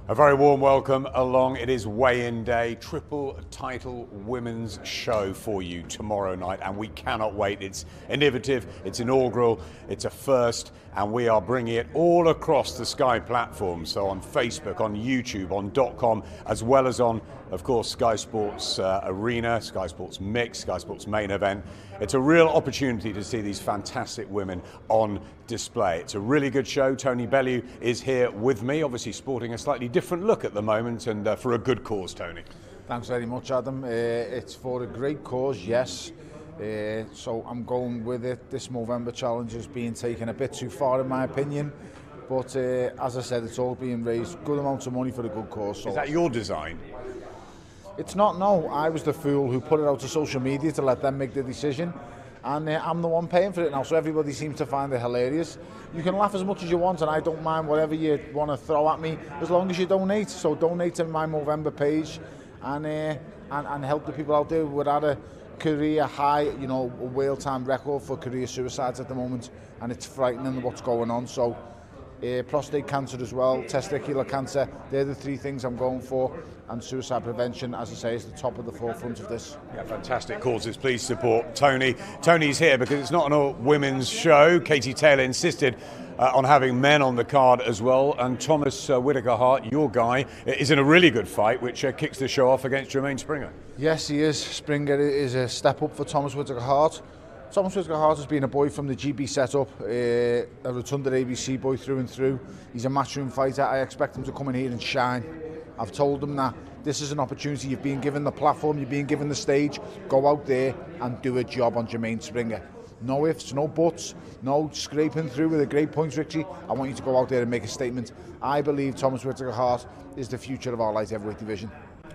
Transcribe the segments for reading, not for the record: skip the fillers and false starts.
A very warm welcome along. It is weigh-in day, triple title women's show for you tomorrow night, and we cannot wait. It's innovative, it's inaugural, it's a first, and we are bringing it all across the Sky platform. So on Facebook, on YouTube, on .com, as well as on, of course, Sky Sports Arena, Sky Sports Mix, Sky Sports Main Event. It's a real opportunity to see these fantastic women on display. It's a really good show. Tony Bellew is here with me, obviously sporting a slightly different look at the moment, and for a good cause, Tony. Thanks very much, Adam. It's for a great cause, yes. So I'm going with it. This Movember challenge is being taken a bit too far, in my opinion. But as I said, it's all being raised good amounts of money for a good cause. So is that your design? It's not, no. I was the fool who put it out to social media to let them make the decision. And I'm the one paying for it now, so everybody seems to find it hilarious. You can laugh as much as you want, and I don't mind whatever you want to throw at me, as long as you donate. So donate to my Movember page and help the people out there. We're at a career high, you know, a world-time record for career suicides at the moment, and it's frightening what's going on. So prostate cancer as well, testicular cancer, they're the three things I'm going for, and suicide prevention, as I say, is the top of the forefront of this. Yeah, fantastic causes. Please support Tony. Tony's here because it's not an all-women's show. Katie Taylor insisted on having men on the card as well, and Thomas Whitaker-Hart, your guy, is in a really good fight, which kicks the show off against Jermaine Springer. Yes, he is. Springer is a step up for Thomas Whitaker-Hart. Thomas Whitaker-Hart has been a boy from the GB setup, a Rotunda ABC boy through and through. He's a matchroom fighter. I expect him to come in here and shine. I've told him that this is an opportunity. You've been given the platform, you've been given the stage. Go out there and do a job on Jermaine Springer. No ifs, no buts, no scraping through with a great points victory. I want you to go out there and make a statement. I believe Thomas Whitaker-Hart is the future of our light heavyweight division.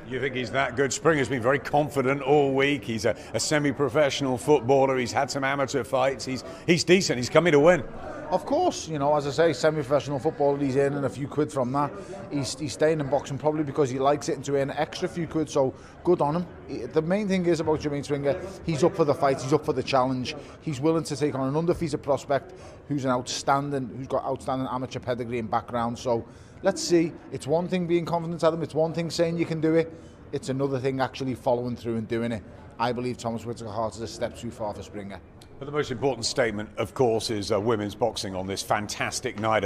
You think he's that good? Springer's been very confident all week. He's a semi-professional footballer. He's had some amateur fights. He's decent. He's coming to win. Of course, you know, as I say, semi-professional footballer, he's earning a few quid from that. He's staying in boxing probably because he likes it and to earn an extra few quid, so good on him. The main thing is about Jermaine Springer, he's up for the fight, he's up for the challenge. He's willing to take on an undefeated prospect who's got outstanding amateur pedigree and background. So let's see. It's one thing being confident at him, it's one thing saying you can do it, it's another thing actually following through and doing it. I believe Thomas Whitaker-Hart is a step too far for Springer. But the most important statement, of course, is women's boxing on this fantastic night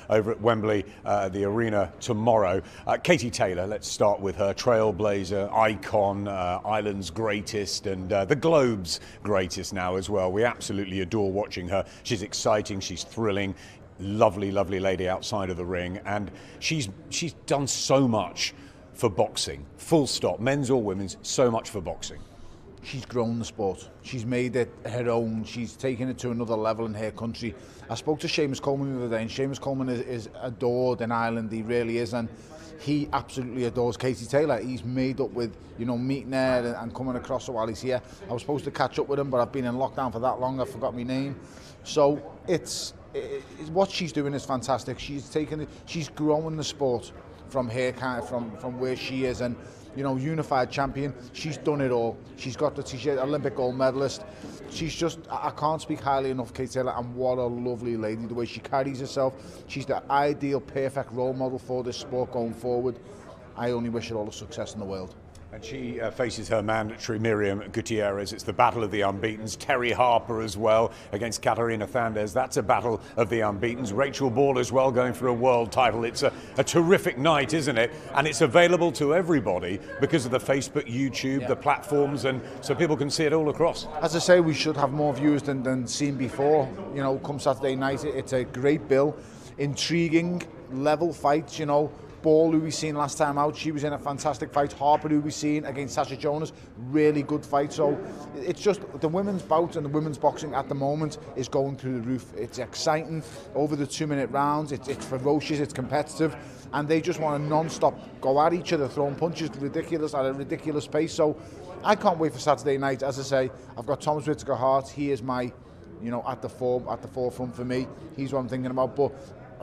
over at Wembley, the arena tomorrow. Katie Taylor, let's start with her. Trailblazer, icon, Ireland's greatest, and the globe's greatest now as well. We absolutely adore watching her. She's exciting, she's thrilling, lovely, lovely lady outside of the ring, and she's done so much for boxing. Full stop, men's or women's, so much for boxing. She's grown the sport. She's made it her own. She's taken it to another level in her country. I spoke to Seamus Coleman the other day, and Seamus Coleman is adored in Ireland. He really is, and he absolutely adores Katie Taylor. He's made up with, you know, meeting her and coming across while he's here. I was supposed to catch up with him, but I've been in lockdown for that long, I forgot my name. So it's what she's doing is fantastic. She's growing the sport from her kind of from where she is, and you know, unified champion. She's done it all. She's got the t-shirt, Olympic gold medalist. She's just, I can't speak highly enough of Katie Taylor, and what a lovely lady, the way she carries herself. She's the ideal, perfect role model for this sport going forward. I only wish her all the success in the world. And she faces her mandatory Miriam Gutierrez. It's the battle of the unbeatens. Terri Harper as well against Katarina Thandes. That's a battle of the unbeatens. Rachel Ball as well going for a world title. It's a terrific night, isn't it? And it's available to everybody because of the Facebook, YouTube, the platforms, and so people can see it all across. As I say, we should have more viewers than seen before. You know, come Saturday night, it's a great bill. Intriguing, level fights, you know. Ball, who we seen last time out, she was in a fantastic fight. Harper, who we seen against Sasha Jonas, really good fight. So it's just the women's bout and the women's boxing at the moment is going through the roof. It's exciting over the 2-minute rounds. It's ferocious, it's competitive, and they just want to non-stop go at each other, throwing punches ridiculous at a ridiculous pace. So I can't wait for Saturday night. As I say, I've got Thomas Whitaker-Hart. He is my, you know, at the forefront for me. He's what I'm thinking about. But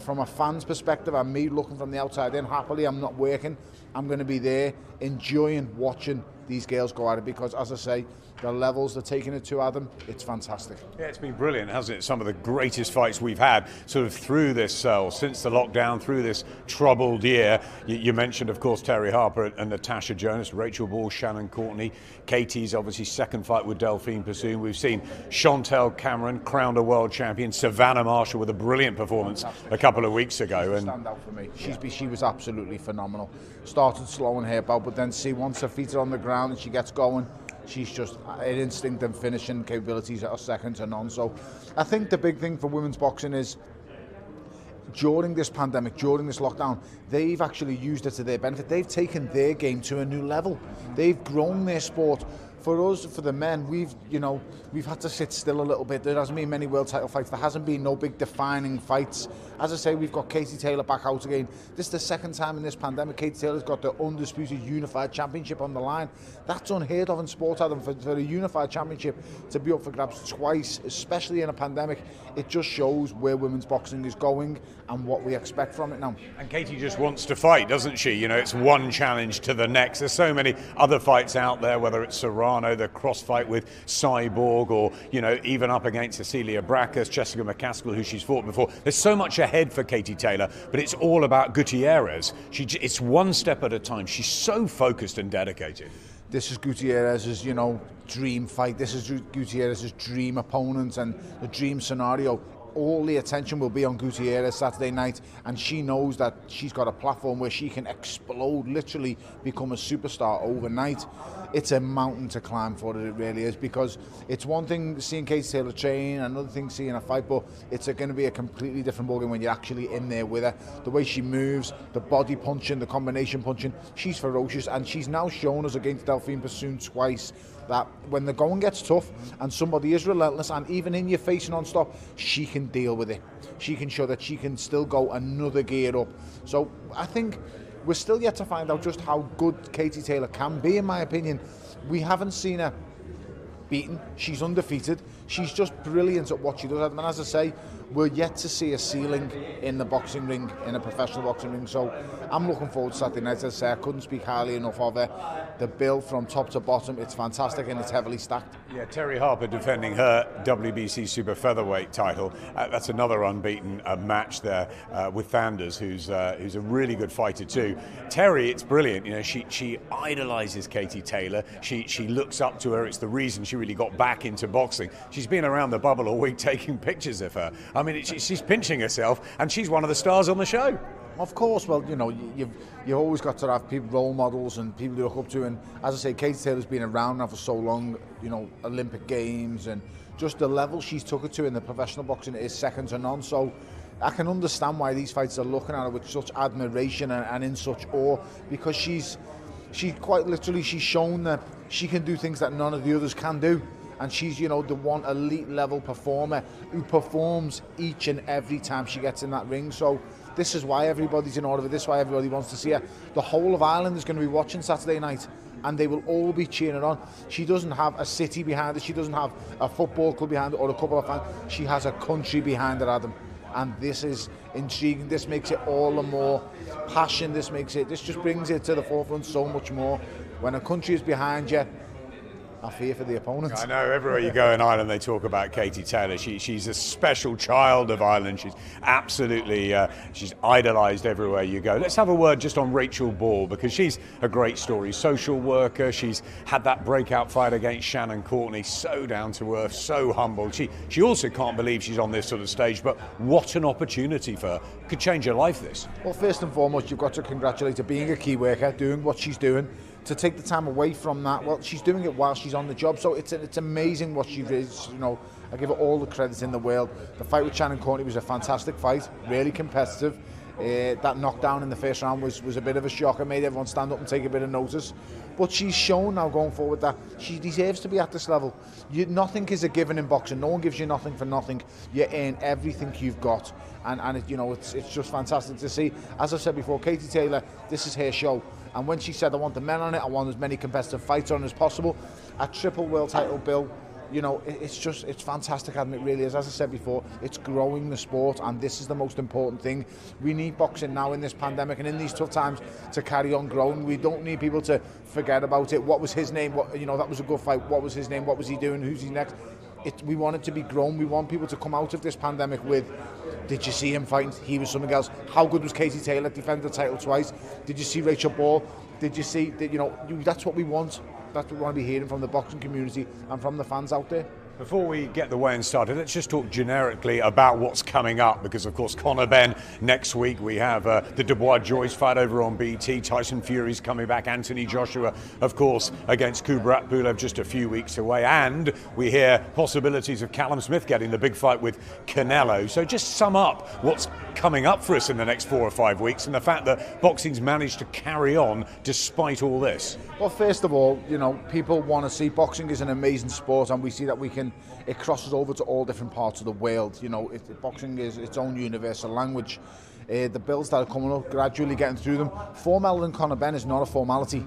from a fan's perspective and me looking from the outside in, happily, I'm not working. I'm going to be there enjoying watching these girls go at it, because, as I say, the levels they're taking it to, Adam, it's fantastic. Yeah, it's been brilliant, hasn't it? Some of the greatest fights we've had sort of through this since the lockdown, through this troubled year. You mentioned, of course, Terri Harper and Natasha Jonas, Rachel Ball, Shannon Courtenay, Katie's obviously second fight with Delphine Persoon. We've seen Chantel Cameron crowned a world champion, Savannah Marshall with a brilliant performance a couple of weeks ago. And stand out for me. She was absolutely phenomenal. Started slow in her bout, but then once her feet are on the ground and she gets going, she's just, her instinct and finishing capabilities are second to none. So I think the big thing for women's boxing is, during this pandemic, during this lockdown, they've actually used it to their benefit. They've taken their game to a new level. They've grown their sport. For us, for the men, we've had to sit still a little bit. There hasn't been many world title fights. There hasn't been no big defining fights. As I say, we've got Katie Taylor back out again. This is the second time in this pandemic Katie Taylor's got the undisputed unified championship on the line. That's unheard of in sport, Adam, for a unified championship to be up for grabs twice, especially in a pandemic. It just shows where women's boxing is going and what we expect from it now. And Katie just wants to fight, doesn't she? You know, it's one challenge to the next. There's so many other fights out there, whether it's Serrano, the cross fight with Cyborg, or, you know, even up against Cecilia Braccus, Jessica McCaskill, who she's fought before. There's so much ahead for Katie Taylor, but it's all about Gutierrez. It's one step at a time. She's so focused and dedicated. This is Gutierrez's, dream fight. This is Gutierrez's dream opponent and the dream scenario. All the attention will be on Gutierrez Saturday night, and she knows that she's got a platform where she can explode, literally become a superstar overnight. It's a mountain to climb for it really is, because it's one thing seeing Katie Taylor train, another thing seeing a fight, but it's going to be a completely different ballgame when you're actually in there with her. The way she moves, the body punching, the combination punching, she's ferocious, and she's now shown us against Delphine Persoon twice that when the going gets tough and somebody is relentless and even in your face non-stop, she can deal with it. She can show that she can still go another gear up. So I think we're still yet to find out just how good Katie Taylor can be, in my opinion. We haven't seen her beaten. She's undefeated. She's just brilliant at what she does. And as I say, we're yet to see a ceiling in the boxing ring, in a professional boxing ring. So I'm looking forward to Saturday night. As I say, I couldn't speak highly enough of her. The build from top to bottom, it's fantastic and it's heavily stacked. Yeah, Terri Harper defending her WBC Super Featherweight title. That's another unbeaten match there with Thanders, who's a really good fighter too. Terri, it's brilliant. You know, she idolizes Katie Taylor. She looks up to her. It's the reason she really got back into boxing. She's been around the bubble all week taking pictures of her. I mean, she's pinching herself, and she's one of the stars on the show. Of course, well, you've always got to have people, role models and people you look up to. And as I say, Katie Taylor's been around now for so long, Olympic Games, and just the level she's took it to in the professional boxing is second to none. So I can understand why these fighters are looking at her with such admiration and in such awe, because she's quite literally, she's shown that she can do things that none of the others can do. And she's, the one elite level performer who performs each and every time she gets in that ring. So this is why everybody's in awe of her. This is why everybody wants to see her. The whole of Ireland is going to be watching Saturday night, and they will all be cheering her on. She doesn't have a city behind her. She doesn't have a football club behind her or a couple of fans. She has a country behind her, Adam. And this is intriguing. This makes it all the more passion. This just brings it to the forefront so much more. When a country is behind you, I fear for the opponents. I know, everywhere you go in Ireland they talk about Katie Taylor. She's a special child of Ireland. She's absolutely, she's idolised everywhere you go. Let's have a word just on Rachel Ball, because she's a great story. Social worker, she's had that breakout fight against Shannon Courtenay, so down to earth, so humble. She also can't believe she's on this sort of stage, but what an opportunity for her. Could change her life, this. Well, first and foremost, you've got to congratulate her being a key worker, doing what she's doing. To take the time away from that, well, she's doing it while she's on the job, so it's amazing what she is. I give her all the credit in the world. The fight with Shannon Courtenay was a fantastic fight, really competitive. That knockdown in the first round was a bit of a shocker, made everyone stand up and take a bit of notice. But she's shown now going forward that she deserves to be at this level. Nothing is a given in boxing. No one gives you nothing for nothing. You earn everything you've got, and it's just fantastic to see. As I said before, Katie Taylor, this is her show. And when she said, I want the men on it, I want as many competitive fights on as possible, a triple world title bill, you know, it's fantastic, and it really is. As I said before, it's growing the sport, and this is the most important thing. We need boxing now in this pandemic and in these tough times to carry on growing. We don't need people to forget about it. What was his name? What, you know, that was a good fight. What was his name? What was he doing? Who's he next? We want it to be grown. We want people to come out of this pandemic with, did you see him fighting? He was something else. How good was Katie Taylor? Defended the title twice. Did you see Rachel Ball? Did you see, you know, that's what we want. That's what we want to be hearing from the boxing community and from the fans out there. Before we get the weigh-in started, let's just talk generically about what's coming up, because of course Conor Benn next week. We have the Dubois-Joyce fight over on BT. Tyson Fury's coming back. Anthony Joshua, of course, against Kubrat Pulev just a few weeks away. And we hear possibilities of Callum Smith getting the big fight with Canelo. So just sum up what's coming up for us in the next 4 or 5 weeks, and the fact that boxing's managed to carry on despite all this. Well, first of all, you know, people want to see boxing is an amazing sport, and we see that it crosses over to all different parts of the world. You know, boxing is its own universal language. The bills that are coming up, gradually getting through them. Formality in Conor Benn is not a formality.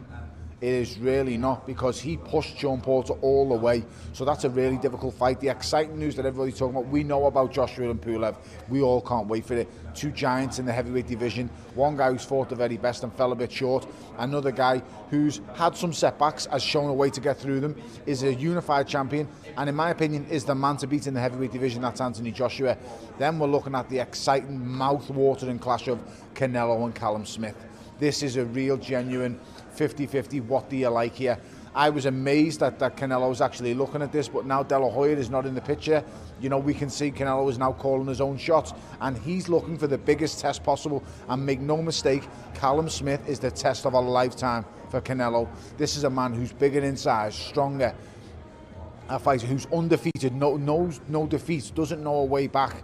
It is really not, because he pushed Sean Porter all the way. So that's a really difficult fight. The exciting news that everybody's talking about, we know about Joshua and Pulev. We all can't wait for it. Two giants in the heavyweight division. One guy who's fought the very best and fell a bit short. Another guy who's had some setbacks, has shown a way to get through them, is a unified champion, and in my opinion is the man to beat in the heavyweight division. That's Anthony Joshua. Then we're looking at the exciting, mouth-watering clash of Canelo and Callum Smith. This is a real, genuine 50-50, what do you like here? I was amazed that Canelo was actually looking at this, but now De La Hoya is not in the picture. You know, we can see Canelo is now calling his own shots, and he's looking for the biggest test possible. And make no mistake, Callum Smith is the test of a lifetime for Canelo. This is a man who's bigger in size, stronger, a fighter who's undefeated, knows no defeats, doesn't know a way back.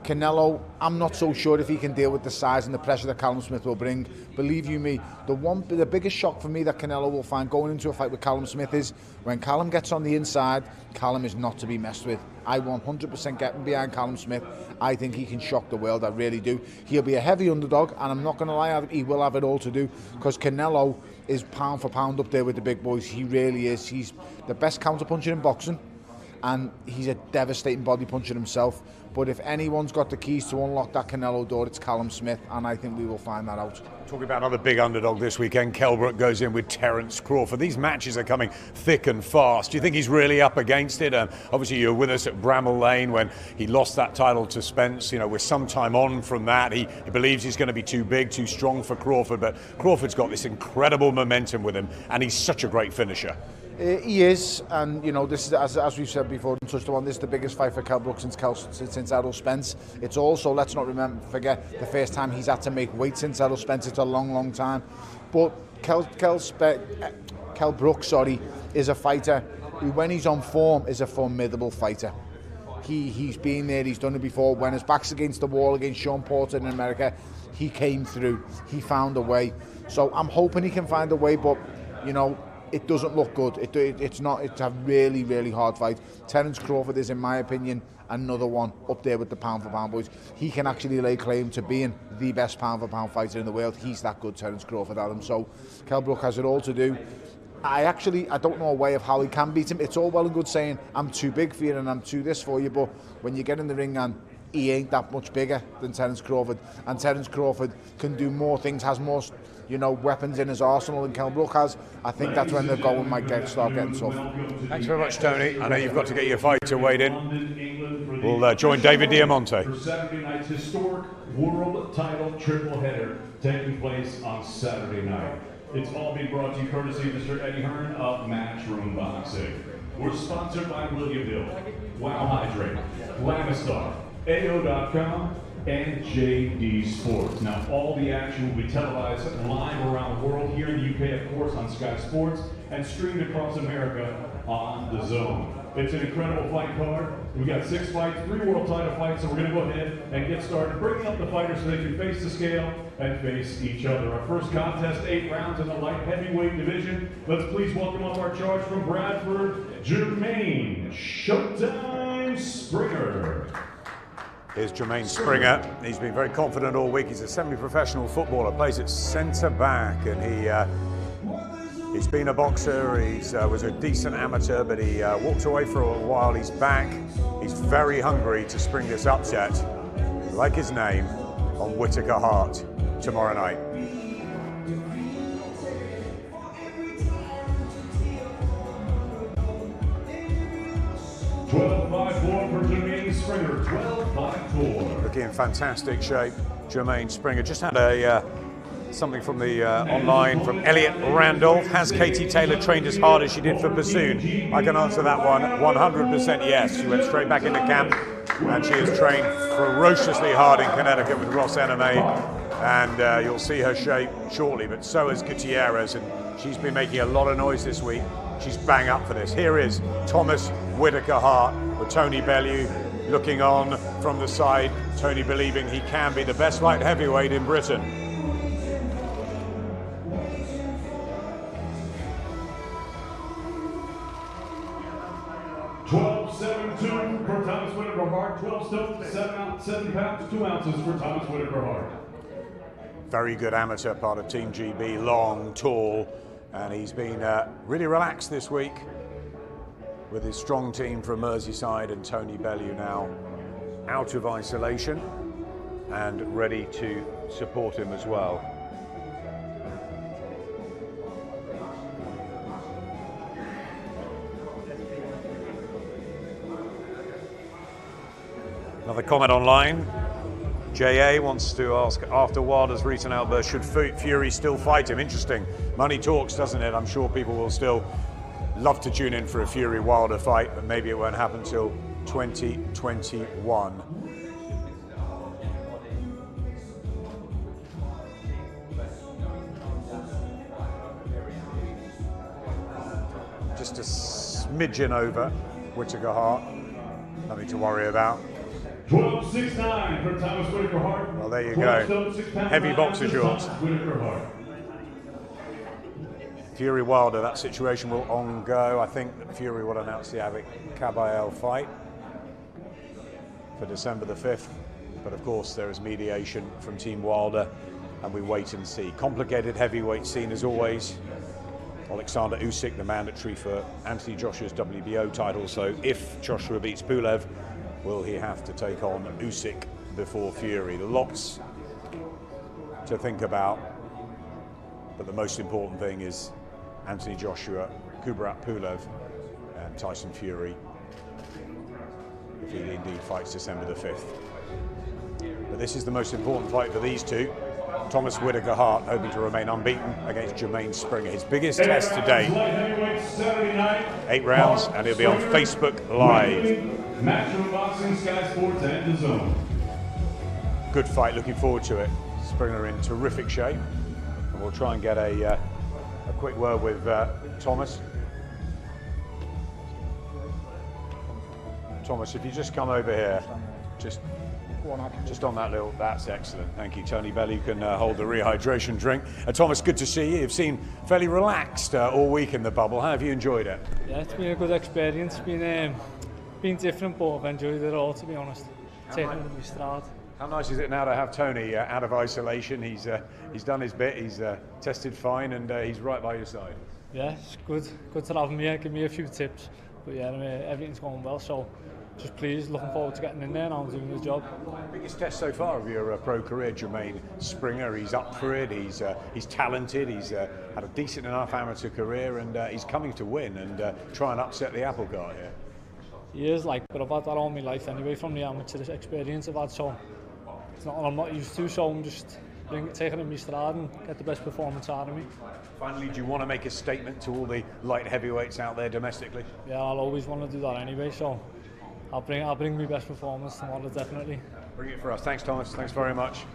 Canelo, I'm not so sure if he can deal with the size and the pressure that Callum Smith will bring. Believe you me, the biggest shock for me that Canelo will find going into a fight with Callum Smith is when Callum gets on the inside, Callum is not to be messed with. I 100% get behind Callum Smith. I think he can shock the world, I really do. He'll be a heavy underdog, and I'm not going to lie, he will have it all to do, because Canelo is pound for pound up there with the big boys. He really is. He's the best counter-puncher in boxing, and he's a devastating body puncher himself. But if anyone's got the keys to unlock that Canelo door, it's Callum Smith, and I think we will find that out. Talking about another big underdog this weekend, Kell Brook goes in with Terence Crawford. These matches are coming thick and fast. Do you think he's really up against it? Obviously, you were with us at Bramall Lane when he lost that title to Spence. You know, we're some time on from that. He believes he's going to be too big, too strong for Crawford, but Crawford's got this incredible momentum with him, and he's such a great finisher. He is, and you know, this is, as we've said before and touched on, this is the biggest fight for Kell Brook since Errol Spence. It's also, let's not forget, the first time he's had to make weight since Errol Spence. It's a long, long time. But Kell Brook, is a fighter who, when he's on form, is a formidable fighter. He's been there, he's done it before. When his back's against the wall against Sean Porter in America, he came through, he found a way. So I'm hoping he can find a way, but you know, it doesn't look good. It's a really, really hard fight. Terence Crawford is, in my opinion, another one up there with the pound for pound boys. He can actually lay claim to being the best pound for pound fighter in the world. He's that good, Terence Crawford, Adam. So Kell Brook has it all to do. I don't know a way of how he can beat him. It's all well and good saying, I'm too big for you and I'm too this for you, but when you get in the ring and he ain't that much bigger than Terence Crawford, and Terence Crawford can do more things, has more, you know, weapons in his arsenal than Kell Brook has. I think that's when the going might start getting tough. Thanks very much, Tony. I know you've got to get your fighter weighed in. We'll join David Diamante. For Saturday night's historic world title triple header taking place on Saturday night. It's all being brought to you courtesy of Mr. Eddie Hearn of Matchroom Boxing. We're sponsored by Williamville, Wow Hydrate, Lamistar, AO.com, and JD Sports. Now, all the action will be televised live around the world, here in the UK, of course, on Sky Sports, and streamed across America on The Zone. It's an incredible fight card. We've got 6 fights, 3 world title fights, so we're going to go ahead and get started, bringing up the fighters so they can face the scale and face each other. Our first contest, 8 rounds in the light heavyweight division. Let's please welcome up our charge from Bradford, Jermaine Showtime Springer. Here's Jermaine Springer. He's been very confident all week. He's a semi-professional footballer, plays at centre back, and he He's been a boxer, he was a decent amateur, but he walked away for a while. He's back. He's very hungry to spring this upset, like his name, on Whittaker Hart tomorrow night. For Jermaine Springer, 12-5-4. Looking in fantastic shape, Jermaine Springer. Just had a something from the online from Elliot Randolph. Has Katie Taylor trained as hard as she did for Bassoon? I can answer that one 100% yes. She went straight back into camp and she has trained ferociously hard in Connecticut with Ross Ename, and you'll see her shape shortly, but so has Gutierrez, and she's been making a lot of noise this week. She's bang up for this. Here is Thomas Whittaker Hart with Tony Bellew looking on from the side. Tony believing he can be the best light heavyweight in Britain. $12.72 for Thomas Whittaker Hart. 12 stone, 7 pounds, 2 ounces for Thomas Whittaker Hart. Very good amateur, part of Team GB, long, tall, and he's been really relaxed this week with his strong team from Merseyside and Tony Bellew now out of isolation and ready to support him as well. Another comment online. JA wants to ask, after Wilder's recent outburst, should Fury still fight him? Interesting. Money talks, doesn't it? I'm sure people will still love to tune in for a Fury Wilder fight, but maybe it won't happen till 2021. Just a smidgen over Whittaker Hart. Nothing to worry about. 12.69 for Thomas Whittaker Hart. Well, there you go. Heavy boxer shorts. Fury Wilder, that situation will on-go. I think that Fury will announce the Avic Kabayel fight for December the 5th. But of course, there is mediation from Team Wilder, and we wait and see. Complicated heavyweight scene as always. Alexander Usyk, the mandatory for Anthony Joshua's WBO title. So if Joshua beats Pulev, will he have to take on Usyk before Fury? Lots to think about, but the most important thing is Anthony Joshua, Kubrat Pulev, and Tyson Fury, if he indeed fights December the 5th. But this is the most important fight for these two. Thomas Whittaker Hart hoping to remain unbeaten against Jermaine Springer. His biggest test to date. 8 rounds, and he'll be on Facebook Live. Matchroom Boxing, Sky Sports, and DAZN. Good fight, looking forward to it. Springer in terrific shape. And we'll try and get a quick word with Thomas. Thomas, if you just come over here, just on that little, that's excellent. Thank you. Tony Bellew can hold the rehydration drink. Thomas, good to see you. You've seemed fairly relaxed all week in the bubble. How have you enjoyed it? Yeah, it's been a good experience. Been different, but I've enjoyed it all, to be honest. Taking it in my stride. How nice is it now to have Tony out of isolation? He's done his bit. He's tested fine, and he's right by your side. Yeah, it's good to have him here. Give me a few tips, but yeah, everything's going well. So just pleased, looking forward to getting in there now and doing the job. Biggest test so far of your pro career, Jermaine Springer. He's up for it. He's talented. He's had a decent enough amateur career, and he's coming to win and try and upset the apple cart here. He is, but I've had that all my life anyway from the amateur experience I've had, so it's not what I'm not used to, so I'm just taking it in my stride and get the best performance out of me. Finally, do you want to make a statement to all the light heavyweights out there domestically? Yeah, I'll always want to do that anyway, so I'll bring my best performance tomorrow, definitely. Bring it for us. Thanks, Thomas. Thanks very much.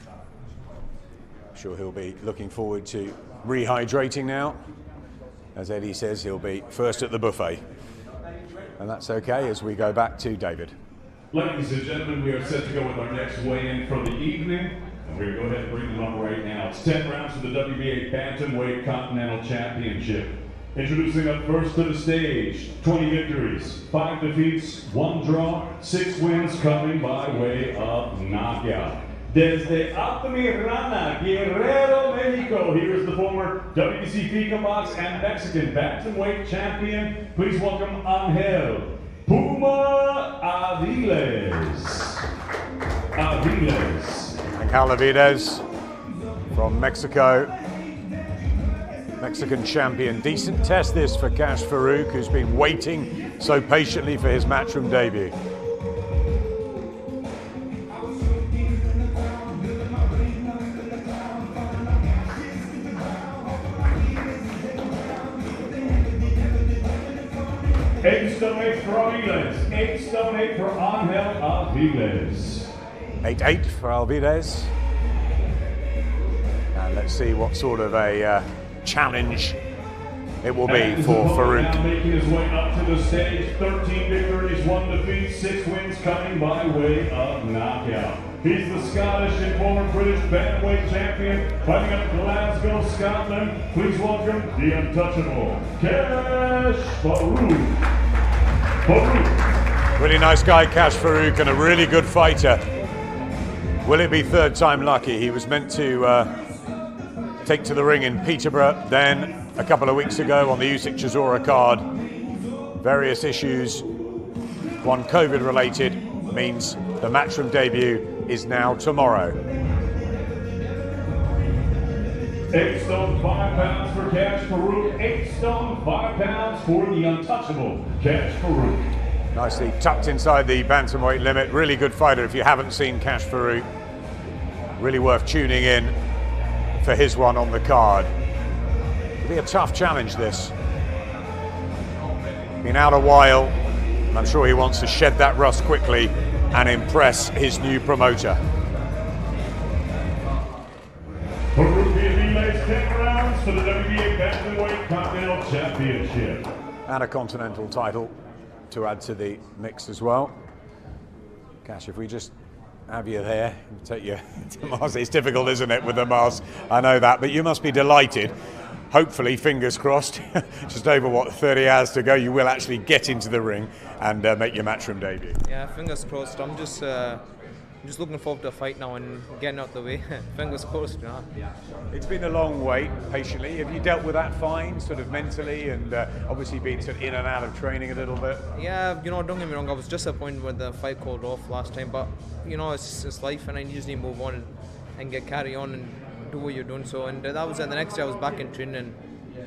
I'm sure he'll be looking forward to rehydrating now. As Eddie says, he'll be first at the buffet. And that's okay as we go back to David. Ladies and gentlemen, we are set to go with our next weigh-in for the evening. And we're going to go ahead and bring them up right now. It's 10 rounds for the WBA Bantamweight Continental Championship. Introducing up first to the stage, 20 victories, 5 defeats, 1 draw, 6 wins coming by way of knockout. Desde Altamirana, Guerrero, Mexico, here is the former WBC FICA Box and Mexican Bantamweight champion. Please welcome Angel Puma Aviles. Angel Aviles from Mexico. Mexican champion. Decent test this for Kash Farooq, who's been waiting so patiently for his matchroom debut. Eight stone 8 for Aviles. 8 stone 8 for Angel Aviles. 8-8 for Aviles. And let's see what sort of a challenge it will be for Farooq. Now making his way up to the stage, 13 victories, 1 defeat, 6 wins coming by way of knockout. He's the Scottish and former British bantamweight champion, fighting up Glasgow, Scotland. Please welcome the untouchable Kash Farooq. Really nice guy, Kash Farooq, and a really good fighter. Will it be third time lucky? He was meant to take to the ring in Peterborough, then a couple of weeks ago on the Usyk Chisora card. Various issues, one COVID related, means the matchroom debut is now tomorrow. 8 stone 5 pounds for Kash Farooq. 8 stone 5 pounds for the untouchable Kash Farooq. Nicely tucked inside the bantamweight limit. Really good fighter. If you haven't seen Kash Farooq, really worth tuning in for his one on the card. It'll be a tough challenge, this. Been out a while, and I'm sure he wants to shed that rust quickly and impress his new promoter. Farooq relays 10 rounds for the WBA Bantamweight Continental Championship. And a continental title to add to the mix as well. Kash, if we just have you there, take you to Mars. It's difficult, isn't it, with the mask? I know that, but you must be delighted. Hopefully, fingers crossed, just over, 30 hours to go, you will actually get into the ring and make your matchroom debut. Yeah, fingers crossed. I'm just looking forward to a fight now and getting out the way. Fingers crossed, you know. It's been a long wait, patiently. Have you dealt with that fine, sort of mentally, and obviously been sort of in and out of training a little bit? Yeah, you know, don't get me wrong, I was disappointed when the fight called off last time, but, you know, it's life, and I usually move on and carry on and do what you're doing. So, and that was the next day I was back in training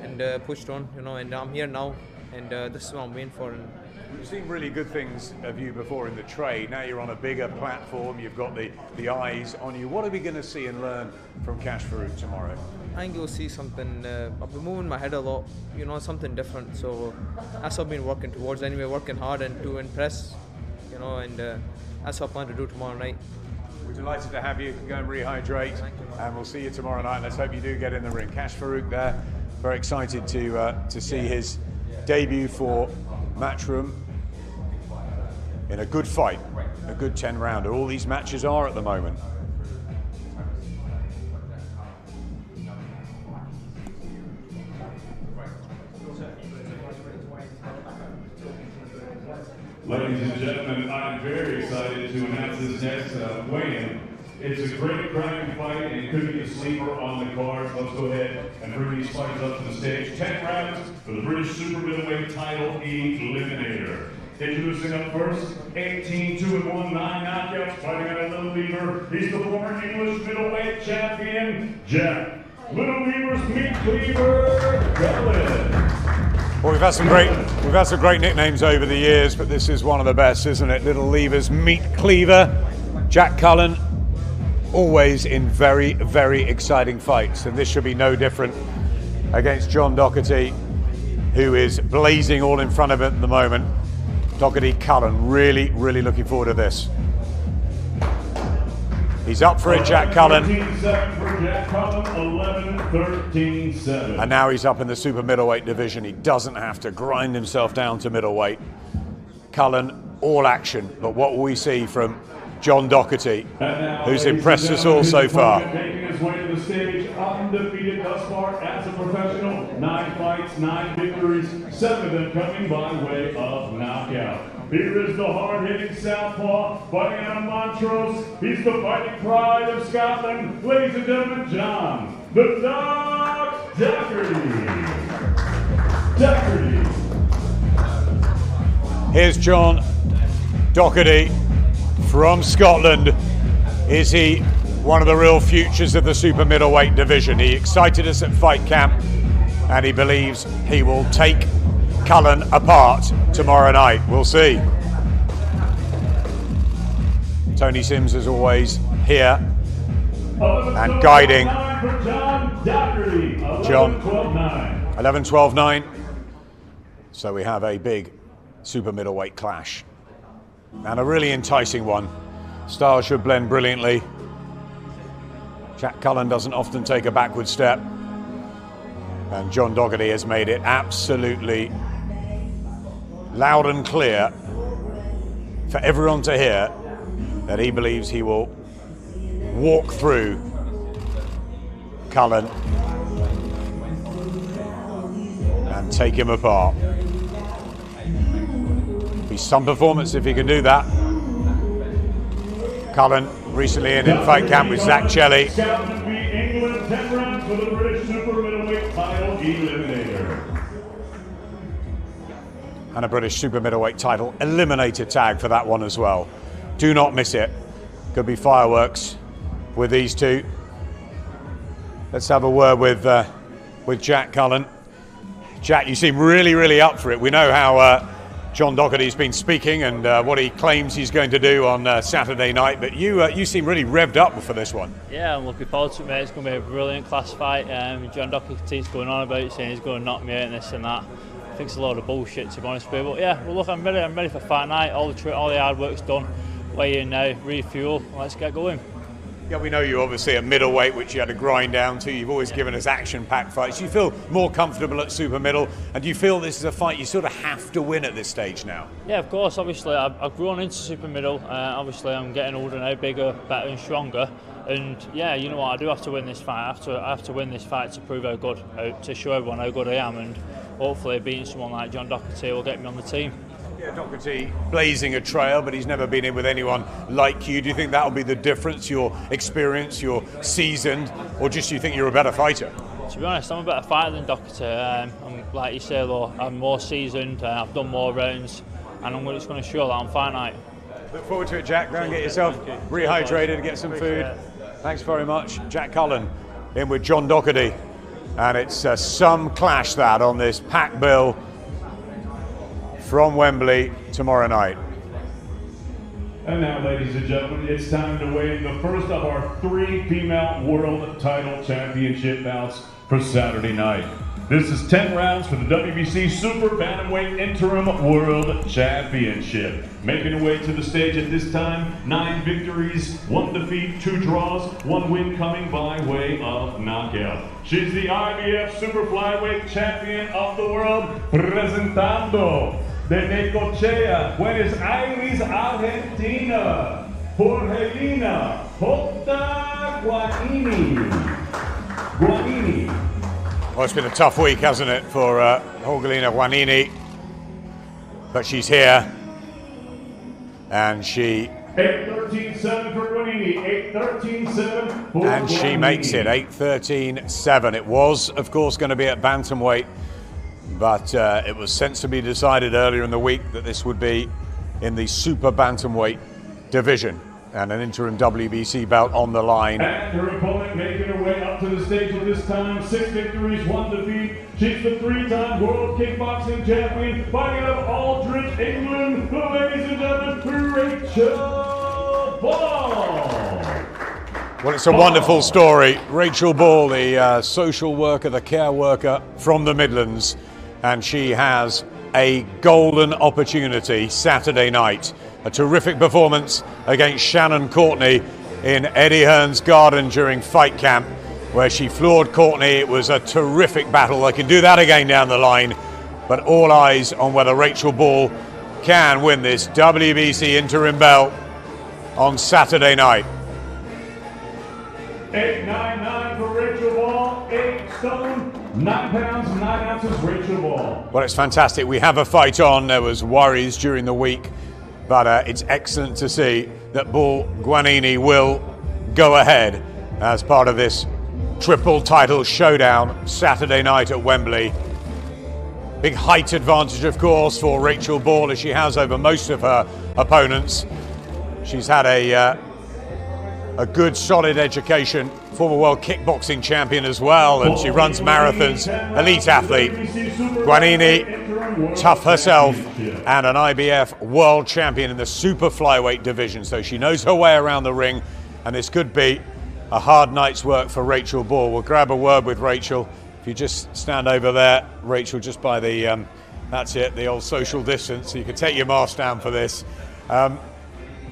and pushed on, you know, and I'm here now, and this is what I'm waiting for. And we've seen really good things of you before in the trade. Now you're on a bigger platform, you've got the eyes on you. What are we going to see and learn from Kash Farooq tomorrow? I think you'll see something. I've been moving my head a lot, you know, something different. So that's what I've been working towards anyway, working hard and to impress, you know, and that's what I plan to do tomorrow night. We're delighted to have you. Go and rehydrate, and we'll see you tomorrow night. Let's hope you do get in the ring. Kash Farooq there, very excited to see his debut for matchroom in a good fight, a good 10-rounder. All these matches are at the moment. Ladies and gentlemen, I'm very excited to announce this next weigh-in. It's a great cracking fight and it could be a sleeper on the card. Let's go ahead and bring these fighters up to the stage. 10 rounds for the British Super Middleweight title eliminator. Introducing up first, 18-2-1, 9 knockouts, fighting out of Little Lever. He's the former English middleweight champion, Jack Little Lever's Meat Cleaver Cullen. Well, we've had some great nicknames over the years, but this is one of the best, isn't it? Little Lever's Meat Cleaver, Jack Cullen, always in very, very exciting fights, and this should be no different against John Docherty, who is blazing all in front of him at the moment. Docherty, Cullen, really, really looking forward to this. He's up for it, Jack Cullen. 13-7 for Jack Cullen, 11-13-7. And now he's up in the super middleweight division. He doesn't have to grind himself down to middleweight. Cullen, all action. But what will we see from John Docherty, who's impressed us all so far? Making his way to the stage, undefeated thus far as a professional. 9 fights, 9 victories, 7 of them coming by way of knockout. Here is the hard-hitting southpaw, fighting out of Montrose. He's the fighting pride of Scotland. Ladies and gentlemen, John, the Dog Docherty. Here's John Docherty from Scotland. Is he one of the real futures of the super middleweight division? He excited us at fight camp, and he believes he will take Cullen apart tomorrow night. We'll see. Tony Sims, as always, here and guiding John. 11-12-9. So we have a big super middleweight clash, and a really enticing one. Styles should blend brilliantly. Jack Cullen doesn't often take a backward step, and John Docherty has made it absolutely loud and clear for everyone to hear that he believes he will walk through Cullen and take him apart. Be some performance if he can do that. Cullen recently in fight camp with Zach Chelli. Scotland beat England 10 rounds for the British super middleweight title eliminator. And a British super middleweight title eliminator tag for that one as well. Do not miss it. Could be fireworks with these two. Let's have a word with Jack Cullen. Jack, you seem really up for it. We know how John Docherty's been speaking and what he claims he's going to do on Saturday night, but you seem really revved up for this one. Yeah, I'm looking forward to it, mate. It's going to be a brilliant class fight. John Docherty's going on about it, saying he's going to knock me out and this and that. I think it's a load of bullshit, to be honest with you. But yeah, well, look, I'm ready for fight night. All the hard work's done. Weigh in now, refuel, let's get going. Yeah, we know you obviously at middleweight, which you had to grind down to. You've always given us action-packed fights. Do you feel more comfortable at super middle, and do you feel this is a fight you sort of have to win at this stage now? Yeah, of course. Obviously, I've grown into super middle. Obviously, I'm getting older now, bigger, better, and stronger. And yeah, you know what? I do have to win this fight. I have to win this fight to prove how good, to show everyone how good I am, and hopefully, beating someone like John Docherty will get me on the team. Yeah, Docherty blazing a trail, but he's never been in with anyone like you. Do you think that'll be the difference, your experience, you're seasoned, or just you think you're a better fighter? To be honest, I'm a better fighter than Docherty. I'm, like you say, though, I'm more seasoned, I've done more rounds, and I'm just going to show that on fight night. Look forward to it, Jack. Go and get yourself rehydrated, get some food. Thanks very much. Jack Cullen in with John Docherty. And it's some clash that on this pack bill from Wembley tomorrow night. And now, ladies and gentlemen, it's time to weigh the first of our 3 female world title championship bouts for Saturday night. This is 10 rounds for the WBC Super Bantamweight Interim World Championship. Making her way to the stage at this time, 9 victories, 1 defeat, 2 draws, 1 win coming by way of knockout. She's the IBF Super Flyweight Champion of the world, presentando de Necochea, Buenos Aires, Argentina, Jorgelina J. Guanini. Well, it's been a tough week, hasn't it, for Jorgelina Guanini, but she's here, and she 8-13-7 for Guanini, 8-13-7 for and she makes it 8-13-7. It was, of course, going to be at bantamweight, but it was sensibly decided earlier in the week that this would be in the super bantamweight division, and an interim WBC belt on the line. And her opponent making her way up to the stage at this time, 6 victories, 1 defeat. She's the 3-time world kickboxing champion, fighting out of Aldridge, England, ladies and gentlemen, Rachel Ball. Well, it's a wonderful story. Rachel Ball, the social worker, the care worker from the Midlands, and she has a golden opportunity Saturday night. A terrific performance against Shannon Courtney in Eddie Hearn's garden during fight camp, where she floored Courtney. It was a terrific battle. They can do that again down the line, but all eyes on whether Rachel Ball can win this WBC interim belt on Saturday night. 8-9-9 for Rachel Ball, 8 stone. 9 pounds, 9 ounces, Rachel Ball. Well, it's fantastic. We have a fight on. There was worries during the week, but it's excellent to see that Ball Guanini will go ahead as part of this triple title showdown Saturday night at Wembley. Big height advantage, of course, for Rachel Ball, as she has over most of her opponents. She's had a good, solid education. Former world kickboxing champion as well, and she runs marathons. Elite athlete. Guanini, tough herself, and an IBF world champion in the super flyweight division, so she knows her way around the ring, and this could be a hard night's work for Rachel Ball. We'll grab a word with Rachel. If you just stand over there, Rachel, just by the, that's it, the old social distance, so you can take your mask down for this.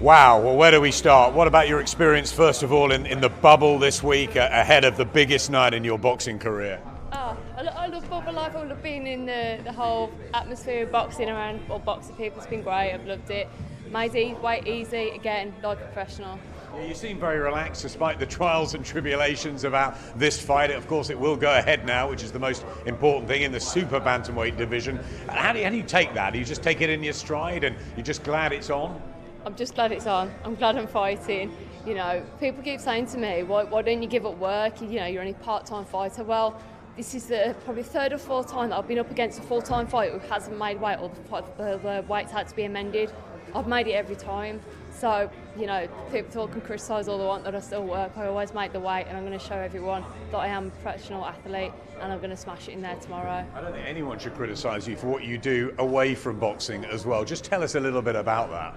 Wow, well, where do we start? What about your experience, first of all, in the bubble this week, ahead of the biggest night in your boxing career? Oh, I love bubble life. I love being in the whole atmosphere of boxing around, or boxing people. It's been great. I've loved it. Made it quite easy, again, like a professional. Yeah, you seem very relaxed despite the trials and tribulations about this fight. Of course, it will go ahead now, which is the most important thing in the super bantamweight division. How do you take that? Do you just take it in your stride and you're just glad it's on? I'm just glad it's on. I'm glad I'm fighting. You know, people keep saying to me, why don't you give up work? You know, you're only a part-time fighter. Well, this is probably the third or fourth time that I've been up against a full-time fighter who hasn't made weight, or the weight's had to be amended. I've made it every time. So, you know, people can criticise all they want that I still work. I always make the weight, and I'm going to show everyone that I am a professional athlete, and I'm going to smash it in there tomorrow. I don't think anyone should criticise you for what you do away from boxing as well. Just tell us a little bit about that.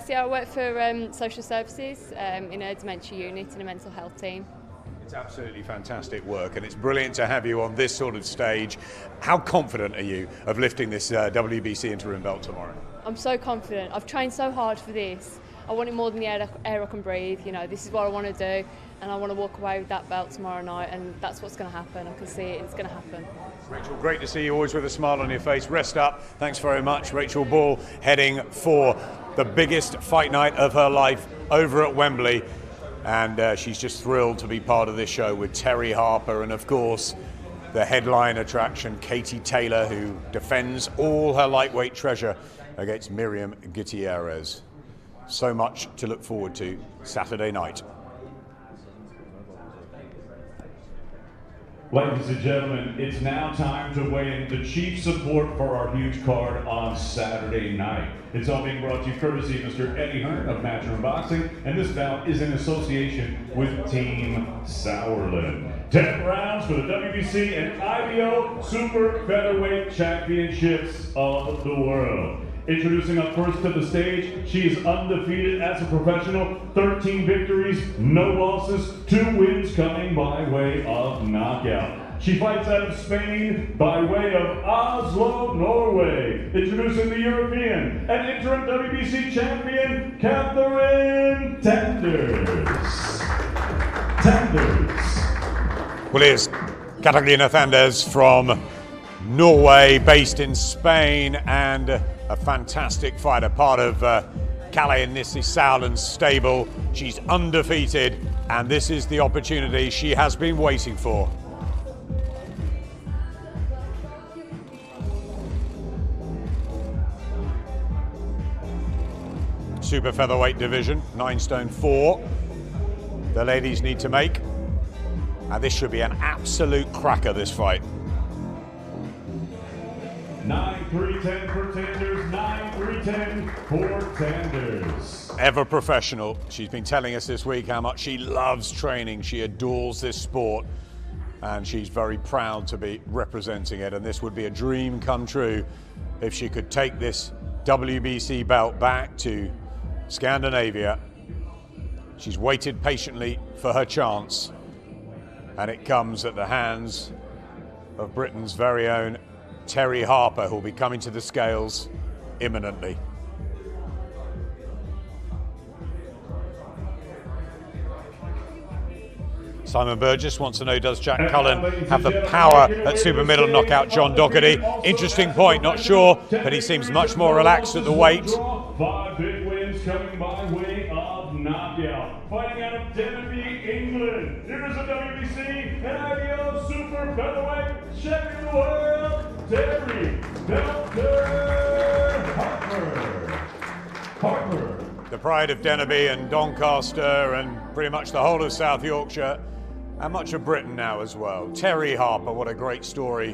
So I work for social services in a dementia unit in a mental health team. It's absolutely fantastic work, and it's brilliant to have you on this sort of stage. How confident are you of lifting this WBC interim belt tomorrow? I'm so confident. I've trained so hard for this. I want it more than the air I can breathe. You know, this is what I want to do, and I want to walk away with that belt tomorrow night, and that's what's going to happen. I can see it. It's going to happen. Rachel, great to see you, always with a smile on your face. Rest up. Thanks very much. Rachel Ball heading for the biggest fight night of her life over at Wembley, and she's just thrilled to be part of this show with Terri Harper and, of course, the headline attraction, Katie Taylor, who defends all her lightweight treasure against Miriam Gutierrez. So much to look forward to Saturday night. Ladies and gentlemen, it's now time to weigh in the chief support for our huge card on Saturday night. It's all being brought to you courtesy of Mr. Eddie Hearn of Matchroom Boxing, and this bout is in association with Team Sauerland. 10 rounds for the WBC and IBO Super Featherweight Championships of the world. Introducing up first to the stage, she is undefeated as a professional, 13 victories, no losses, 2 wins coming by way of knockout. She fights out of Spain by way of Oslo, Norway. Introducing the European and interim WBC champion, Catherine Tanders. Well, here's Catalina Tanders from Norway, based in Spain, and a fantastic fighter, part of Kalle and Nissi Sauerland's stable. She's undefeated, and this is the opportunity she has been waiting for. Super featherweight division, 9 stone 4. The ladies need to make, and this should be an absolute cracker, this fight. 9-3-10 for Tanders, 9-3-10 for Tanders. Ever professional. She's been telling us this week how much she loves training. She adores this sport, and she's very proud to be representing it. And this would be a dream come true if she could take this WBC belt back to Scandinavia. She's waited patiently for her chance, and it comes at the hands of Britain's very own Terri Harper, who will be coming to the scales imminently. Simon Burgess wants to know, does Jack Cullen have the power at super middle to knock out John Docherty? Interesting point, not sure, but he seems much more relaxed at the weight. 5 big wins coming by way of of knockout. Fighting out of Denby, England. Here's a WBC and IBO Super Featherweight champion of the world, Terri Harper. The pride of Denby and Doncaster and pretty much the whole of South Yorkshire and much of Britain now as well. Terri Harper, what a great story.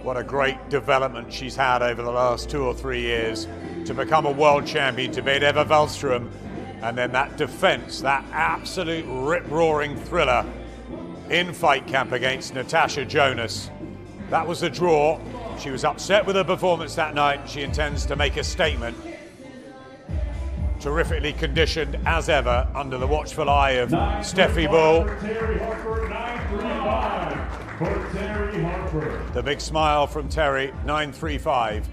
What a great development she's had over the last 2 or 3 years to become a world champion, to beat Eva Wallström, and then that defense, that absolute rip-roaring thriller in fight camp against Natasha Jonas. That was a draw. She was upset with her performance that night. She intends to make a statement. Terrifically conditioned as ever under the watchful eye of Steffi Bull. Terri Harper, 935 for Terri Harper. The big smile from Terri, 935.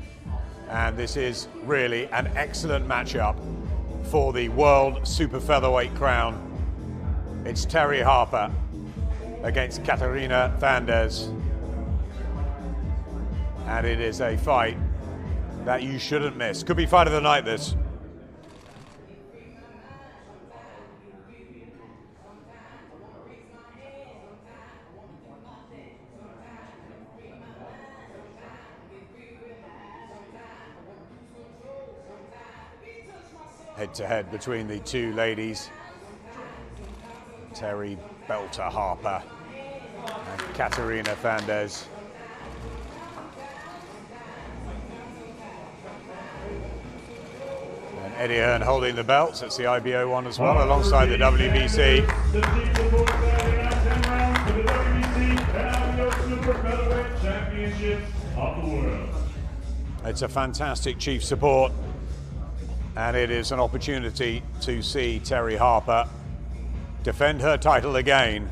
And this is really an excellent matchup for the World Super Featherweight crown. It's Terri Harper against Katarina Vandes. And it is a fight that you shouldn't miss. Could be fight of the night, this. Head-to-head between the two ladies, Terri Belter Harper and Katarina Vandes. And Eddie Hearn holding the belts. It's the IBO one as well, alongside the WBC. The chief support Saturday night 10 rounds for the WBC and IBO Super Featherweight Championships of the world. It's a fantastic chief support. And it is an opportunity to see Terri Harper defend her title again.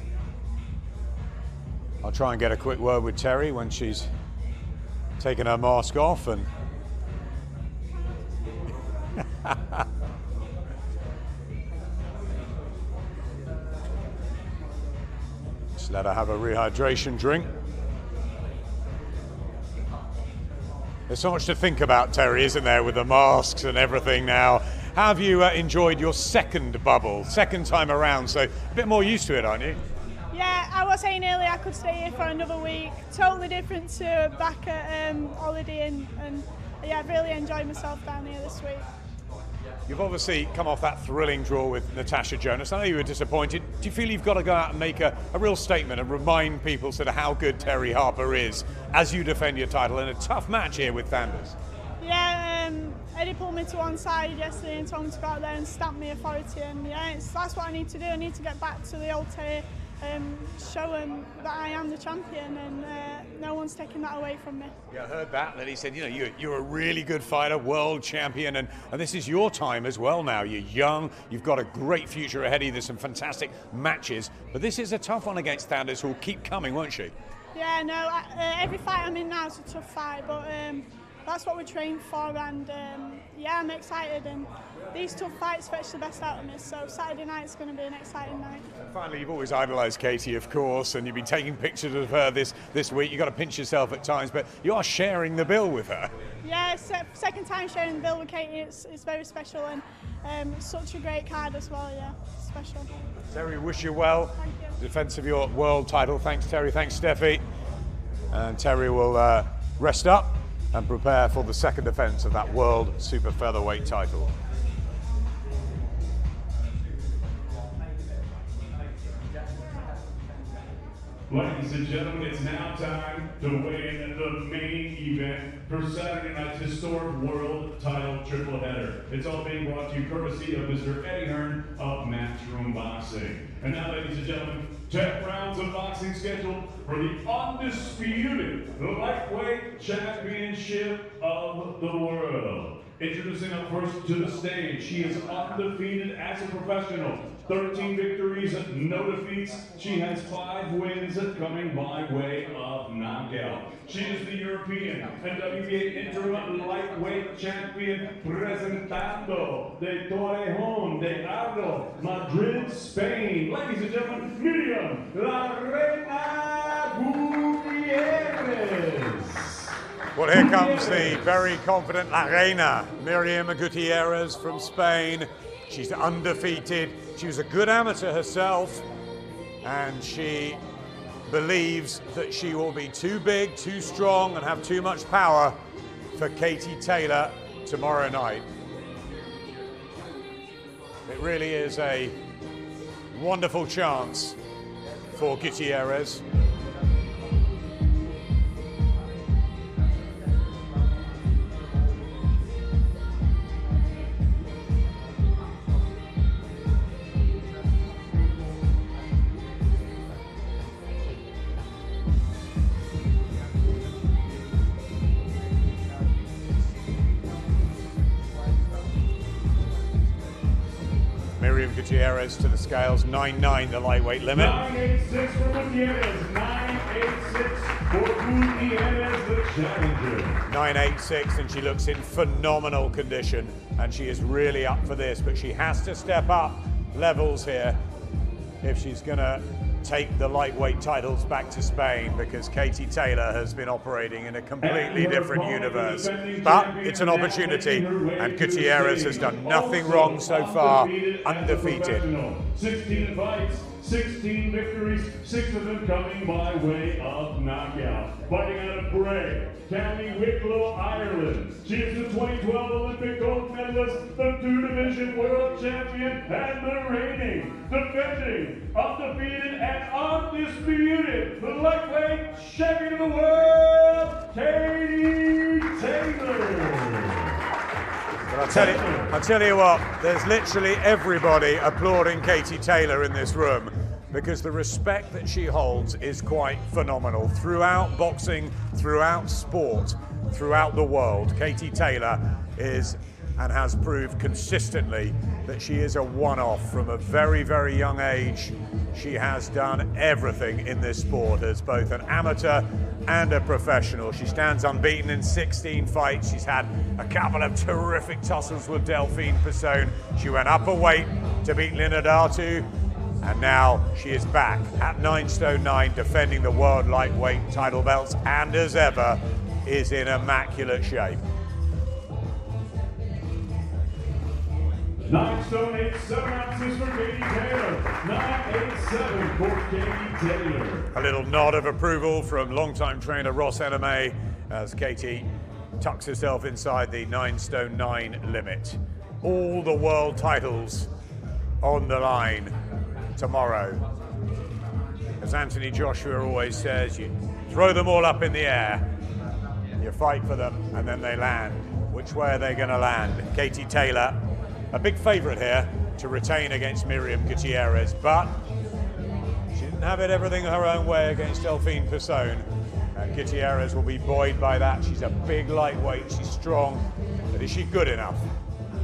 I'll try and get a quick word with Terri when she's taken her mask off and just let her have a rehydration drink. There's so much to think about, Terri, isn't there, with the masks and everything now. How have you enjoyed your second bubble, second time around? So a bit more used to it, aren't you? Yeah, I was saying earlier I could stay here for another week. Totally different to back at holiday and yeah, I've really enjoyed myself down here this week. You've obviously come off that thrilling draw with Natasha Jonas. I know you were disappointed. Do you feel you've got to go out and make a real statement and remind people sort of how good Terri Harper is as you defend your title in a tough match here with Vandes? Yeah, Eddie pulled me to one side yesterday and told me to go out there and stamp me authority, and yeah, that's what I need to do. I need to get back to the old Terri, show him that I am the champion, and no one's taking that away from me. Yeah, I heard that he said, you know, you're a really good fighter, world champion, and this is your time as well now. You're young, you've got a great future ahead of you, there's some fantastic matches, but this is a tough one against Vandes, who'll keep coming, won't she? Yeah, no, every fight I'm in now is a tough fight, but that's what we train for, and yeah, I'm excited, and these tough fights fetch the best out of me, so Saturday night's going to be an exciting night. And finally, you've always idolised Katie, of course, and you've been taking pictures of her this week. You've got to pinch yourself at times, but you are sharing the bill with her. Yeah, second time sharing the bill with Katie, it's very special, and it's such a great card as well, yeah, special. Terri, wish you well. Thank you. Defence of your world title. Thanks, Terri. Thanks, Steffi. And Terri will rest up and prepare for the second defence of that World Super Featherweight title. Ladies and gentlemen, it's now time to weigh in the main event for Saturday night's historic world title triple header. It's all being brought to you courtesy of Mr. Eddie Hearn of Matchroom Boxing. And now, ladies and gentlemen, 10 rounds of boxing scheduled for the undisputed lightweight championship of the world. Introducing up first to the stage, she is undefeated as a professional. 13 victories, no defeats. She has 5 wins coming by way of knockout. She is the European and WBA interim lightweight champion, presentando de Torrejon de Ardo, Madrid, Spain. Ladies and gentlemen, Miriam La Reina Gutierrez. Well, here comes the very confident La Reina, Miriam Gutierrez from Spain. She's undefeated. She was a good amateur herself, and she believes that she will be too big, too strong, and have too much power for Katie Taylor tomorrow night. It really is a wonderful chance for Gutierrez. Miriam Gutierrez to the scales, 9'9", the lightweight limit. 986 for Gutierrez, 986 for Gutierrez, the challenger. 986, and she looks in phenomenal condition, and she is really up for this, but she has to step up levels here if she's going to take the lightweight titles back to Spain, because Katie Taylor has been operating in a completely different universe. But it's an opportunity, and Gutierrez has done nothing wrong so far, undefeated. 16 fights, 16 victories, 6 of them coming by way of knockout. Fighting out of Bray, County Wicklow, Ireland. She is the 2012 Olympic gold medalist, the 2-division world champion, and the reigning, defending, undefeated, and undisputed, the lightweight champion of the world, Katie Taylor. But I'll tell you what, there's literally everybody applauding Katie Taylor in this room, because the respect that she holds is quite phenomenal. Throughout boxing, throughout sport, throughout the world, Katie Taylor is and has proved consistently that she is a one-off from a very, very young age. She has done everything in this sport as both an amateur and a professional. She stands unbeaten in 16 fights. She's had a couple of terrific tussles with Delphine Pisone. She went up a weight to beat Lina Datu, and now she is back at 9 stone 9, defending the world lightweight title belts, and as ever is in immaculate shape. 9 stone 8, 7 ounces for Katie Taylor. 987 for Katie Taylor. A little nod of approval from longtime trainer Ross Ename as Katie tucks herself inside the 9 stone 9 limit. All the world titles on the line tomorrow. As Anthony Joshua always says, you throw them all up in the air, you fight for them, and then they land. Which way are they going to land? Katie Taylor, a big favourite here to retain against Miriam Gutierrez, but she didn't have it everything her own way against Delphine Pisone, and Gutierrez will be buoyed by that. She's a big lightweight, she's strong, but is she good enough?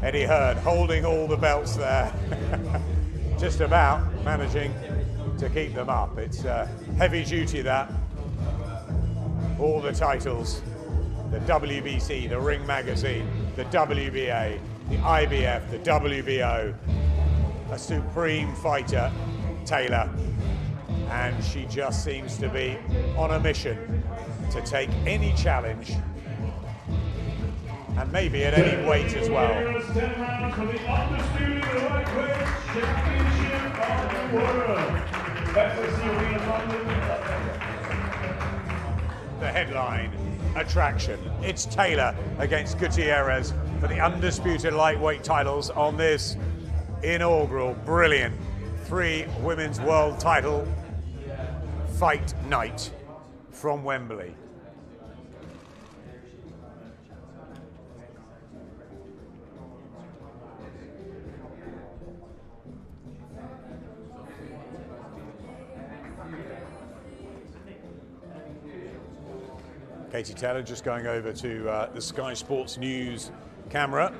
Eddie Hearn holding all the belts there, just about managing to keep them up. It's heavy duty, that. All the titles, the WBC, the Ring Magazine, the WBA, the IBF, the WBO, a supreme fighter, Taylor, and she just seems to be on a mission to take any challenge, and maybe at any weight as well. 10 rounds for the undisputed lightweight championship of the world. The headline attraction, it's Taylor against Gutierrez for the undisputed lightweight titles on this inaugural brilliant 3 women's world title fight night from Wembley. Katie Taylor just going over to the Sky Sports News camera.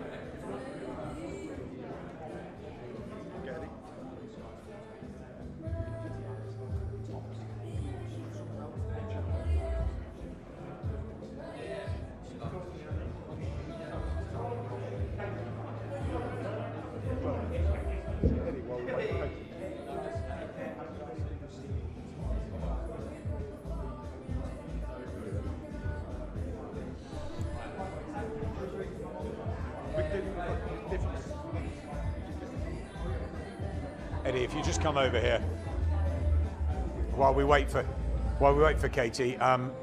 Eddie, if you just come over here while we wait for Katie.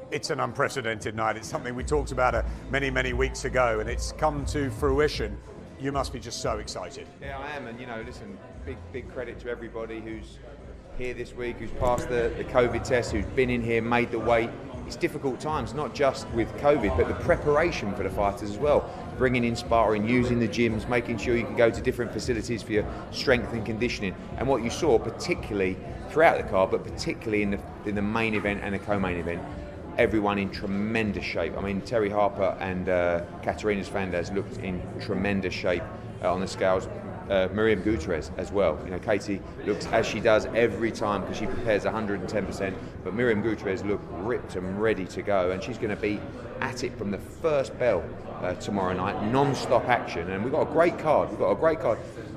It's an unprecedented night. It's something we talked about many weeks ago, and it's come to fruition. You must be just so excited. Yeah, I am, and listen, big credit to everybody who's here this week, who's passed the COVID test, who's been in here, made the weight. It's difficult times, not just with COVID, but the preparation for the fighters as well. Bringing in sparring, using the gyms, making sure you can go to different facilities for your strength and conditioning. And what you saw, particularly throughout the card, but particularly in the main event and the co-main event, everyone in tremendous shape. I mean, Terri Harper and Katarina Svandas looked in tremendous shape on the scales. Miriam Gutierrez as well. Katie looks as she does every time because she prepares 110%, but Miriam Gutierrez looked ripped and ready to go, and she's going to be at it from the first bell tomorrow night, non-stop action, and we've got a great card.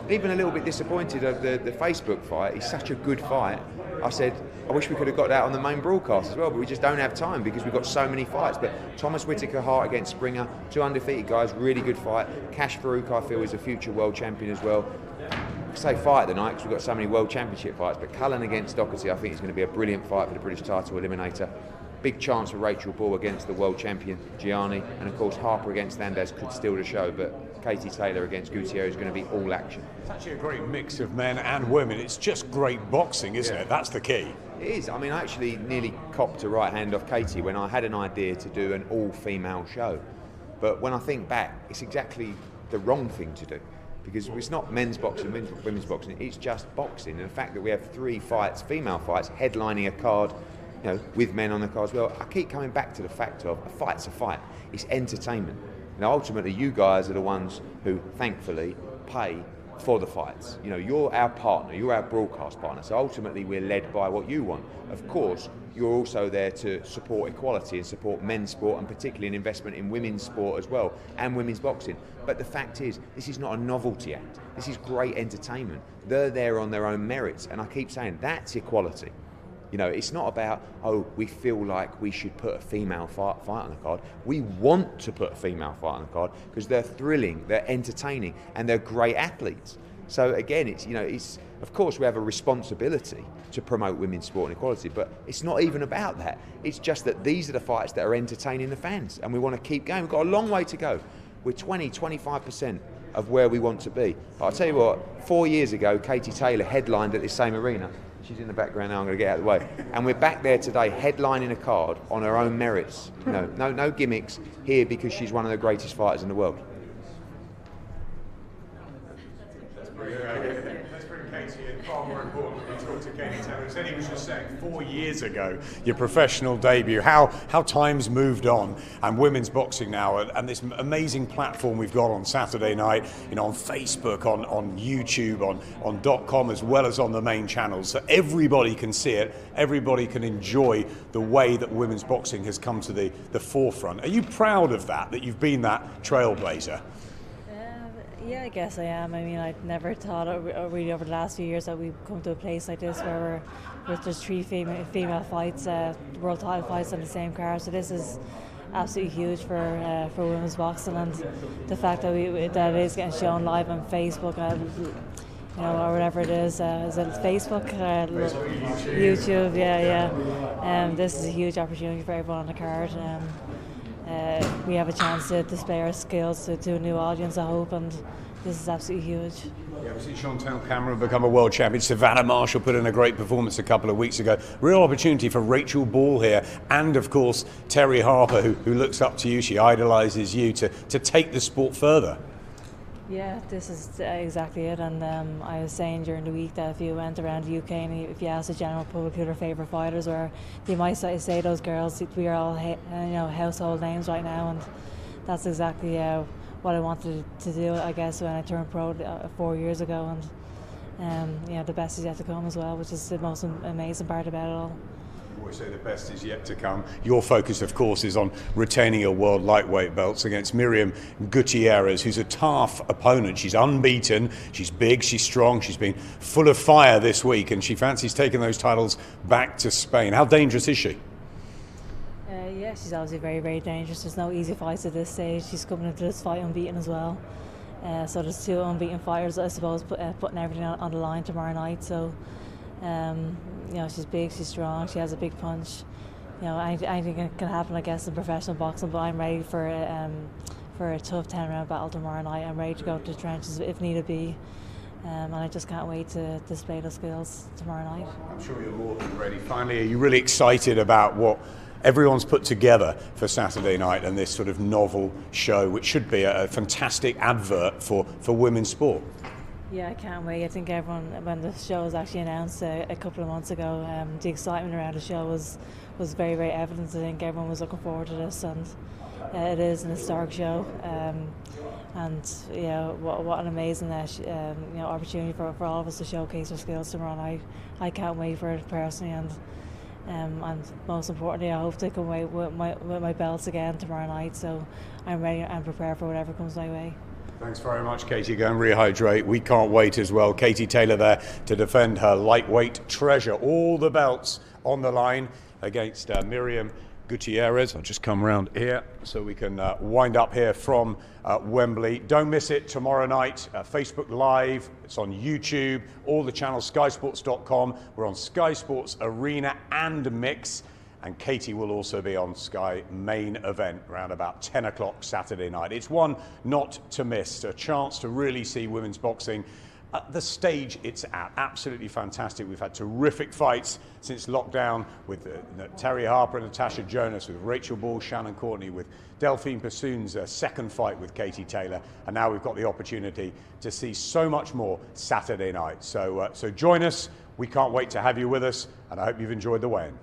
Even a little bit disappointed of the Facebook fight. It's such a good fight. I said, I wish we could have got that on the main broadcast as well, but we just don't have time because we've got so many fights. But Thomas Whittaker Hart against Springer, 2 undefeated guys, really good fight. Kash Farooq, I feel, is a future world champion as well. I say fight of the night because we've got so many world championship fights, but Cullen against Docherty, I think is going to be a brilliant fight for the British title eliminator. Big chance for Rachel Ball against the world champion Gianni, and of course Harper against Svandas could steal the show, but Katie Taylor against Gutierrez is going to be all action. It's actually a great mix of men and women. It's just great boxing, isn't it? That's the key. It is. I mean, I actually nearly copped a right hand off Katie when I had an idea to do an all-female show. But when I think back, it's exactly the wrong thing to do. Because it's not men's boxing, women's boxing, it's just boxing. And the fact that we have 3 fights, female fights, headlining a card, with men on the card as well, I keep coming back to the fact of a fight's a fight. It's entertainment. Ultimately, you guys are the ones who, thankfully, pay for the fights. You're our partner, you're our broadcast partner, so ultimately we're led by what you want. Of course, you're also there to support equality and support men's sport, and particularly an investment in women's sport as well, and women's boxing. But the fact is, this is not a novelty act. This is great entertainment. They're there on their own merits, and I keep saying that's equality. It's not about, we feel like we should put a female fight on the card. We want to put a female fight on the card because they're thrilling, they're entertaining, and they're great athletes. So again, it's of course we have a responsibility to promote women's sport and equality, but it's not even about that. It's just that these are the fights that are entertaining the fans, and we want to keep going. We've got a long way to go. We're 20-25% of where we want to be. But I'll tell you what, 4 years ago, Katie Taylor headlined at this same arena. She's in the background now, I'm going to get out of the way. And we're back there today, headlining a card on her own merits. No gimmicks, here because she's one of the greatest fighters in the world. Let's bring Katie in. Far more important when we talk to Katie Taylor. As Eddie was just saying, 4 years ago, your professional debut, how times moved on, and women's boxing now, and this amazing platform we've got on Saturday night, on Facebook, on YouTube, on .com, as well as on the main channels, so everybody can see it, everybody can enjoy the way that women's boxing has come to the forefront. Are you proud of that you've been that trailblazer? Yeah, I guess I am. I mean, I'd never thought really over the last few years that we'd come to a place like this where there's 3 female fights, world title fights on the same card. So this is absolutely huge for women's boxing, and the fact that that it is getting shown live on Facebook or whatever it is it Facebook? YouTube, yeah. This is a huge opportunity for everyone on the card. We have a chance to display our skills to a new audience, I hope, and this is absolutely huge. Yeah, we see Chantal Cameron become a world champion. Savannah Marshall put in a great performance a couple of weeks ago. Real opportunity for Rachel Ball here, and of course Terri Harper, who looks up to you, she idolises you, to take the sport further. Yeah, this is exactly it, and I was saying during the week that if you went around the UK and if you asked the general public who their favourite fighters were, they might say those girls. We are all household names right now, and that's exactly what I wanted to do, I guess, when I turned pro 4 years ago, and the best is yet to come as well, which is the most amazing part about it all. You always say the best is yet to come. Your focus, of course, is on retaining your world lightweight belts against Miriam Gutierrez, who's a tough opponent. She's unbeaten, she's big, she's strong, she's been full of fire this week, and she fancies taking those titles back to Spain. How dangerous is she? Yeah, she's obviously very, very dangerous. There's no easy fights at this stage. She's coming into this fight unbeaten as well. So there's two unbeaten fighters, I suppose, putting everything on the line tomorrow night. So, you know, she's big, she's strong, she has a big punch. You know, anything can happen, I guess, in professional boxing. But I'm ready for a tough 10-round battle tomorrow night. I'm ready to go to the trenches if need be. And I just can't wait to display those skills tomorrow night. I'm sure you're more than ready. Finally, are you really excited about what everyone's put together for Saturday night and this sort of novel show, which should be a fantastic advert for women's sport? Yeah, I can't wait. I think everyone, when the show was actually announced a couple of months ago, the excitement around the show was very, very evident. I think everyone was looking forward to this, and it is an historic show. And yeah, what an amazing you know, opportunity for all of us to showcase our skills tomorrow night. I can't wait for it personally, and most importantly, I hope to come away with my belts again tomorrow night. So I'm ready and prepared for whatever comes my way. Thanks very much, Katie. Go and rehydrate. We can't wait as well. Katie Taylor there to defend her lightweight treasure. All the belts on the line against Miriam Gutierrez. I'll just come around here so we can wind up here from Wembley. Don't miss it tomorrow night. Facebook Live. It's on YouTube. All the channels, skysports.com. We're on Sky Sports Arena and Mix. And Katie will also be on Sky Main Event around about 10 o'clock Saturday night. It's one not to miss, a chance to really see women's boxing at the stage it's at. Absolutely fantastic. We've had terrific fights since lockdown with Terri Harper and Natasha Jonas, with Rachel Ball, Shannon Courtney, with Delphine Bassoon's second fight with Katie Taylor. And now we've got the opportunity to see so much more Saturday night. So join us. We can't wait to have you with us, and I hope you've enjoyed the weigh-in.